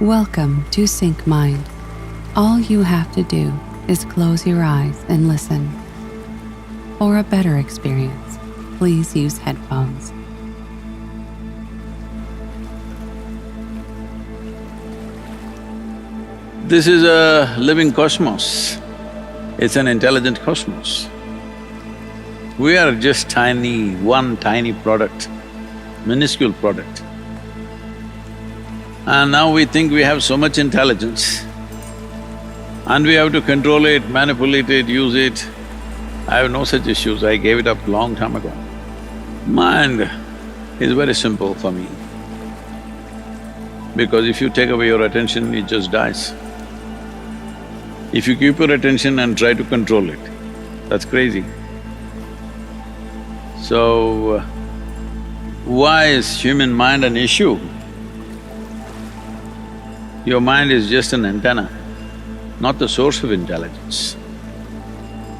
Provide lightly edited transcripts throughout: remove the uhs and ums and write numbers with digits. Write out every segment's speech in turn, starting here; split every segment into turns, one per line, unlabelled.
Welcome to Sync Mind. All you have to do is close your eyes and listen. For a better experience, please use headphones.
This is a living cosmos. It's an intelligent cosmos. We are just one tiny product, minuscule product. And now we think we have so much intelligence and we have to control it, manipulate it, use it. I have no such issues, I gave it up long time ago. Mind is very simple for me, because if you take away your attention, it just dies. If you keep your attention and try to control it, that's crazy. So, why is human mind an issue? Your mind is just an antenna, not the source of intelligence.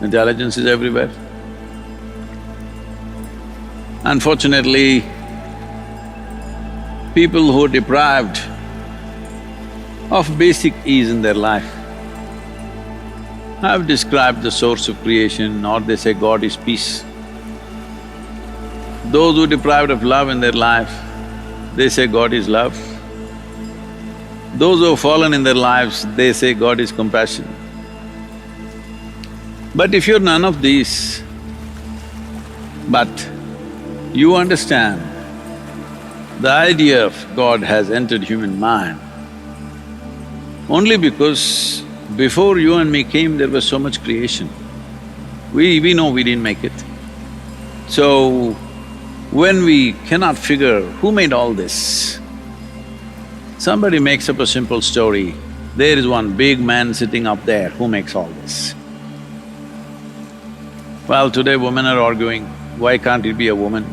Intelligence is everywhere. Unfortunately, people who are deprived of basic ease in their life have described the source of creation, or they say God is peace. Those who are deprived of love in their life, they say God is love. Those who have fallen in their lives, they say God is compassion. But if you're none of these, but you understand the idea of God has entered human mind only because before you and me came, there was so much creation. We know we didn't make it. So, when we cannot figure who made all this, somebody makes up a simple story, there is one big man sitting up there, who makes all this? Well, today women are arguing, why can't it be a woman?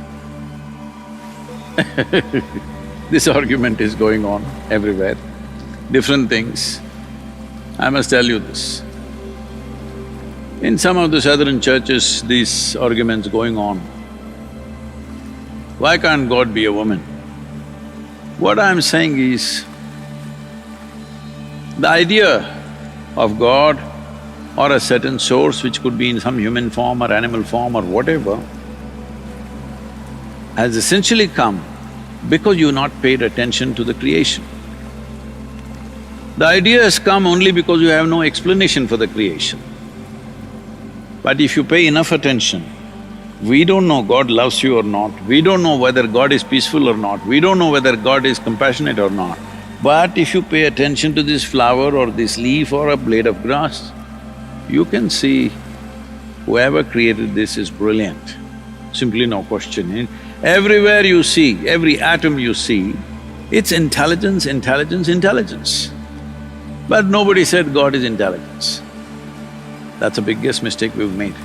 This argument is going on everywhere, different things. I must tell you this. In some of the southern churches, these arguments going on. Why can't God be a woman? What I'm saying is, the idea of God or a certain source which could be in some human form or animal form or whatever has essentially come because you've not paid attention to the creation. The idea has come only because you have no explanation for the creation. But if you pay enough attention, we don't know God loves you or not, we don't know whether God is peaceful or not, we don't know whether God is compassionate or not. But if you pay attention to this flower or this leaf or a blade of grass, you can see whoever created this is brilliant, simply no question. Everywhere you see, every atom you see, it's intelligence, intelligence, intelligence. But nobody said God is intelligence. That's the biggest mistake we've made.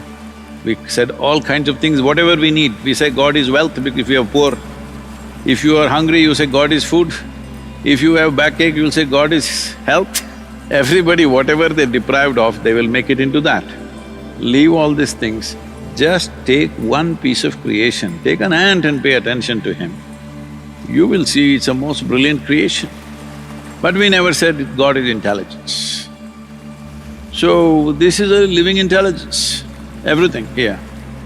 We said all kinds of things, whatever we need, we say God is wealth because if you are poor. If you are hungry, you say God is food. If you have backache, you'll say God is health. Everybody, whatever they're deprived of, they will make it into that. Leave all these things, just take one piece of creation, take an ant and pay attention to him. You will see it's a most brilliant creation. But we never said God is intelligence. So, this is a living intelligence, everything here,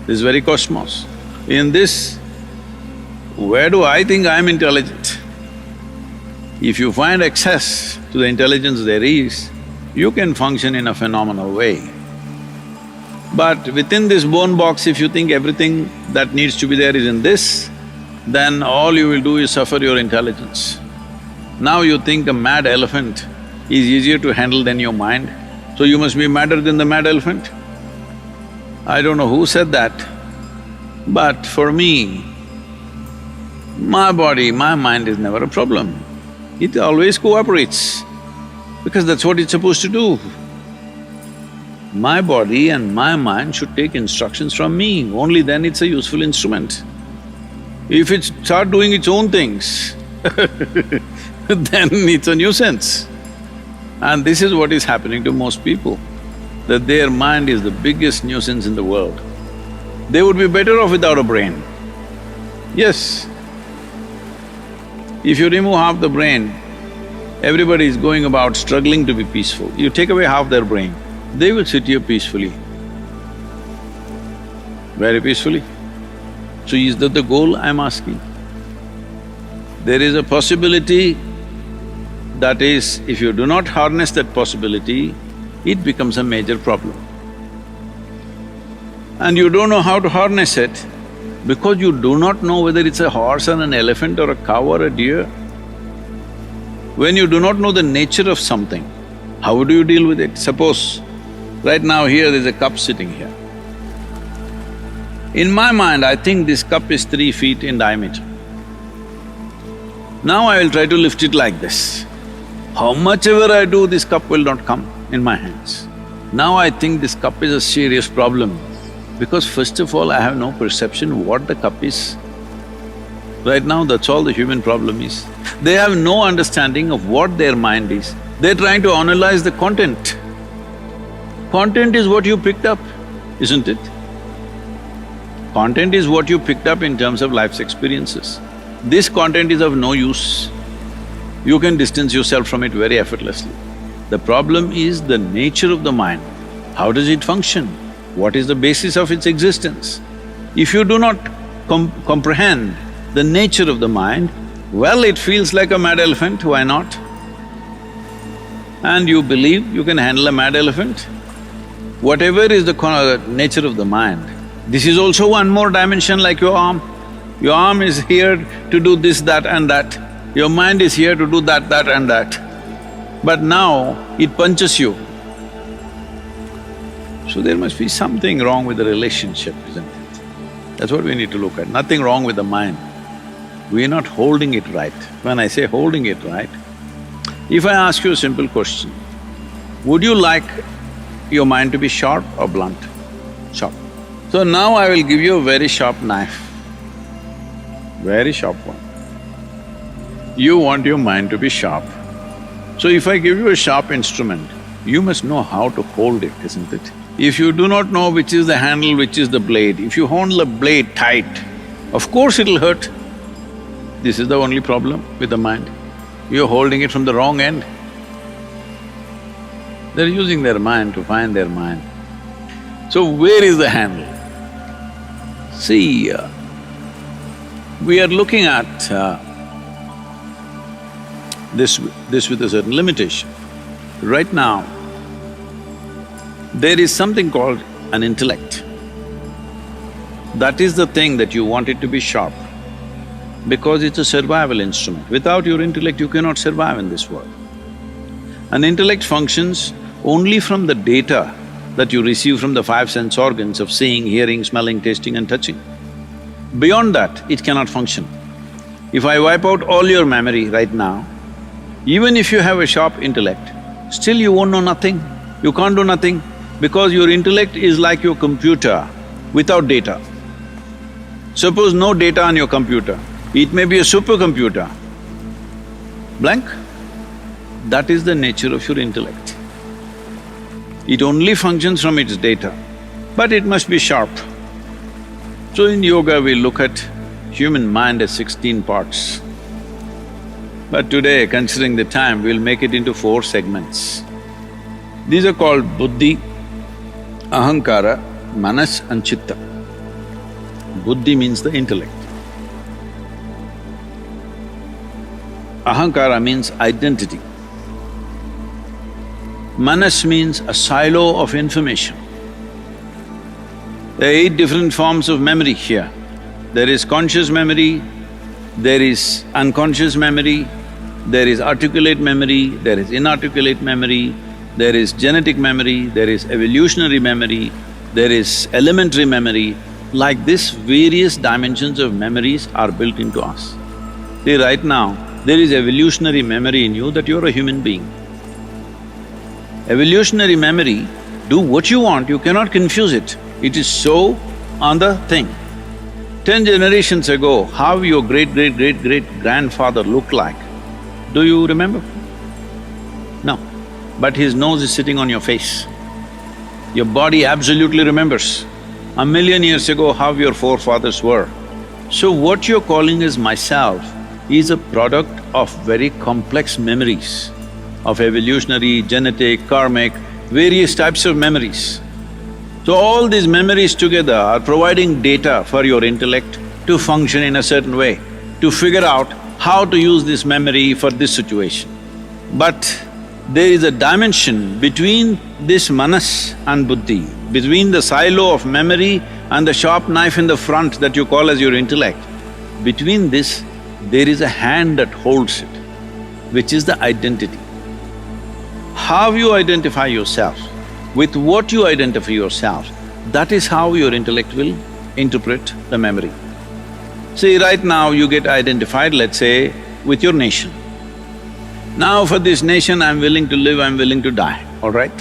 this very cosmos. In this, where do I think I'm intelligent? If you find access to the intelligence there is, you can function in a phenomenal way. But within this bone box, if you think everything that needs to be there is in this, then all you will do is suffer your intelligence. Now you think a mad elephant is easier to handle than your mind, so you must be madder than the mad elephant. I don't know who said that, but for me, my body, my mind is never a problem. It always cooperates, because that's what it's supposed to do. My body and my mind should take instructions from me, only then it's a useful instrument. If it start doing its own things, then it's a nuisance. And this is what is happening to most people, that their mind is the biggest nuisance in the world. They would be better off without a brain. Yes. If you remove half the brain, Everybody is going about struggling to be peaceful. You take away half their brain, they will sit here peacefully, very peacefully. So is that the goal I'm asking? There is a possibility, that is, if you do not harness that possibility, it becomes a major problem. And you don't know how to harness it because you do not know whether it's a horse or an elephant or a cow or a deer. When you do not know the nature of something, how do you deal with it? Suppose, right now here there's a cup sitting here. In my mind, I think this cup is 3 feet in diameter. Now I will try to lift it like this. How much ever I do, this cup will not come in my hands. Now I think this cup is a serious problem because first of all, I have no perception what the cup is. Right now, that's all the human problem is. They have no understanding of what their mind is. They're trying to analyze the content. Content is what you picked up, isn't it? Content is what you picked up in terms of life's experiences. This content is of no use. You can distance yourself from it very effortlessly. The problem is the nature of the mind. How does it function? What is the basis of its existence? If you do not comprehend the nature of the mind, well, it feels like a mad elephant, why not? And you believe you can handle a mad elephant? Whatever is the nature of the mind, this is also one more dimension like your arm. Your arm is here to do this, that and that. Your mind is here to do that, that and that. But now it punches you. So there must be something wrong with the relationship, isn't it? That's what we need to look at, nothing wrong with the mind. We are not holding it right. When I say holding it right, if I ask you a simple question, would you like your mind to be sharp or blunt? Sharp. So now I will give you a very sharp knife, very sharp one. You want your mind to be sharp. So if I give you a sharp instrument, you must know how to hold it, isn't it? If you do not know which is the handle, which is the blade, if you hold the blade tight, of course it'll hurt. This is the only problem with the mind. You're holding it from the wrong end. They're using their mind to find their mind. So where is the handle? See, we are looking at this with a certain limitation. Right now, there is something called an intellect. That is the thing that you want it to be sharp because it's a survival instrument. Without your intellect, you cannot survive in this world. An intellect functions only from the data that you receive from the 5 sense organs of seeing, hearing, smelling, tasting and touching. Beyond that, it cannot function. If I wipe out all your memory right now, even if you have a sharp intellect, still you won't know nothing. You can't do nothing because your intellect is like your computer without data. Suppose no data on your computer, it may be a supercomputer, blank. That is the nature of your intellect. It only functions from its data, but it must be sharp. So in yoga, we look at human mind as 16 parts. But today, considering the time, we'll make it into 4 segments. These are called buddhi, ahankara, manas and chitta. Buddhi means the intellect. Ahankara means identity. Manas means a silo of information. There are 8 different forms of memory here. There is conscious memory, there is unconscious memory, there is articulate memory, there is inarticulate memory, there is genetic memory, there is evolutionary memory, there is elementary memory. Like this, various dimensions of memories are built into us. See, right now, there is evolutionary memory in you that you're a human being. Evolutionary memory, do what you want, you cannot confuse it. It is so on the thing. 10 generations ago, how your great-great-great-great-grandfather looked like, do you remember? No, but his nose is sitting on your face. Your body absolutely remembers. 1,000,000 years ago, how your forefathers were. So what you're calling as myself is a product of very complex memories of evolutionary, genetic, karmic, various types of memories. So all these memories together are providing data for your intellect to function in a certain way, to figure out how to use this memory for this situation. But there is a dimension between this manas and buddhi, between the silo of memory and the sharp knife in the front that you call as your intellect. Between this, there is a hand that holds it, which is the identity. How you identify yourself, with what you identify yourself, that is how your intellect will interpret the memory. See, right now you get identified, let's say, with your nation. Now for this nation I'm willing to live, I'm willing to die, all right?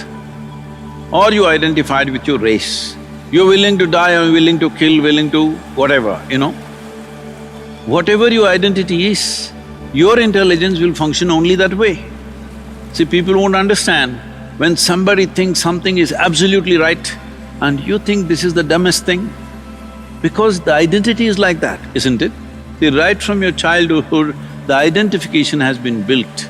Or you identified with your race. You're willing to die, I'm willing to kill, willing to whatever, you know. Whatever your identity is, your intelligence will function only that way. See, people won't understand when somebody thinks something is absolutely right and you think this is the dumbest thing, because the identity is like that, isn't it? See, right from your childhood, the identification has been built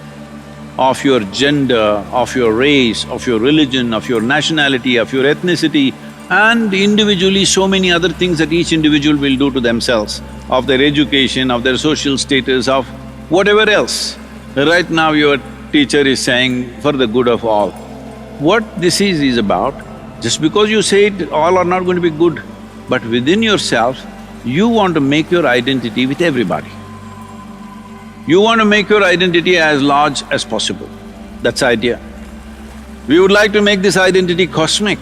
of your gender, of your race, of your religion, of your nationality, of your ethnicity, and individually so many other things that each individual will do to themselves, of their education, of their social status, of whatever else. Right now your teacher is saying, for the good of all. What this is about, just because you say it, all are not going to be good, but within yourself, you want to make your identity with everybody. You want to make your identity as large as possible. That's the idea. We would like to make this identity cosmic,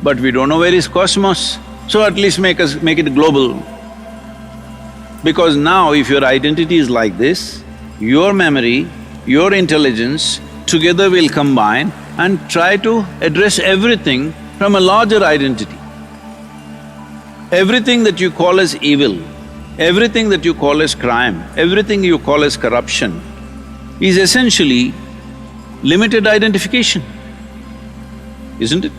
but we don't know where is cosmos, so at least make it global. Because now if your identity is like this, your memory, your intelligence together will combine and try to address everything from a larger identity. Everything that you call as evil, everything that you call as crime, everything you call as corruption is essentially limited identification, isn't it?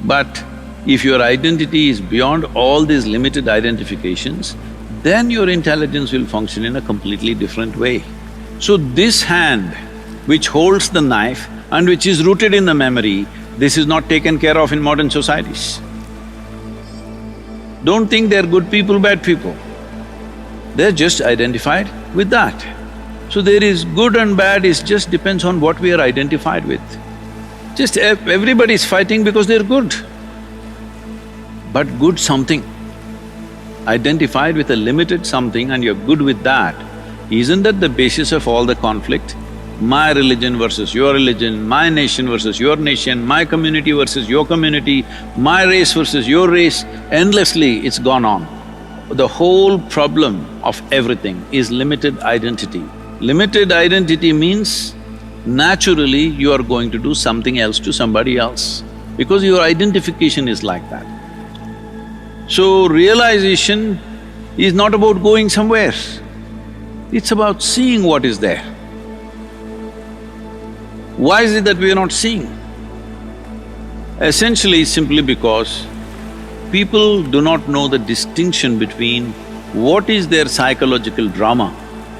But if your identity is beyond all these limited identifications, then your intelligence will function in a completely different way. So this hand which holds the knife and which is rooted in the memory, this is not taken care of in modern societies. Don't think they're good people, bad people. They're just identified with that. So there is good and bad, it just depends on what we are identified with. Just everybody's fighting because they're good. But good something, identified with a limited something and you're good with that, isn't that the basis of all the conflict? My religion versus your religion, my nation versus your nation, my community versus your community, my race versus your race, endlessly it's gone on. The whole problem of everything is limited identity. Limited identity means naturally you are going to do something else to somebody else, because your identification is like that. So realization is not about going somewhere, it's about seeing what is there. Why is it that we are not seeing? Essentially simply because people do not know the distinction between what is their psychological drama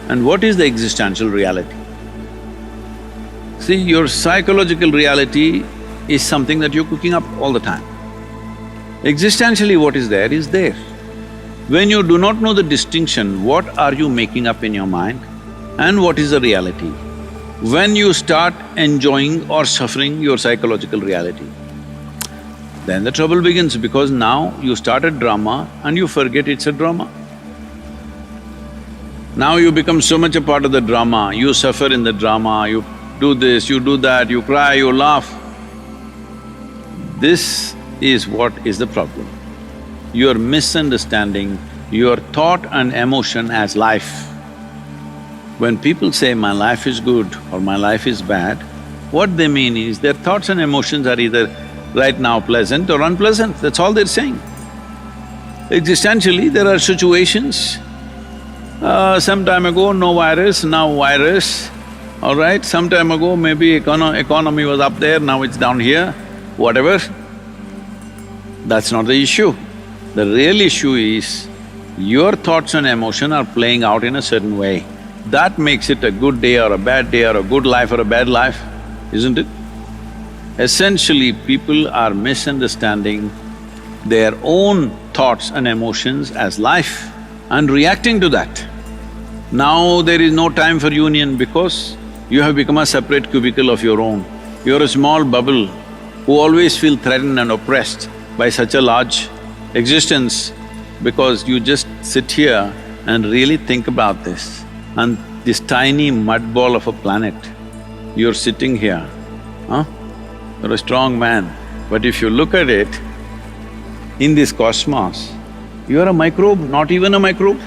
and what is the existential reality. See, your psychological reality is something that you're cooking up all the time. Existentially what is there is there. When you do not know the distinction, what are you making up in your mind and what is the reality? When you start enjoying or suffering your psychological reality, then the trouble begins, because now you start a drama and you forget it's a drama. Now you become so much a part of the drama, you suffer in the drama, you do this, you do that, you cry, you laugh. This is what is the problem. You are misunderstanding your thought and emotion as life. When people say, my life is good or my life is bad, what they mean is their thoughts and emotions are either right now pleasant or unpleasant, that's all they're saying. Existentially, there are situations, some time ago no virus, now virus, all right? Some time ago maybe economy was up there, now it's down here, whatever. That's not the issue. The real issue is your thoughts and emotion are playing out in a certain way. that makes it a good day or a bad day or a good life or a bad life, isn't it? Essentially, people are misunderstanding their own thoughts and emotions as life and reacting to that. Now there is no time for union because you have become a separate cubicle of your own. You're a small bubble who always feel threatened and oppressed by such a large existence because you just sit here and really think about this. And this tiny mud ball of a planet, you're sitting here, huh? You're a strong man, but if you look at it, in this cosmos, you're a microbe, not even a microbe.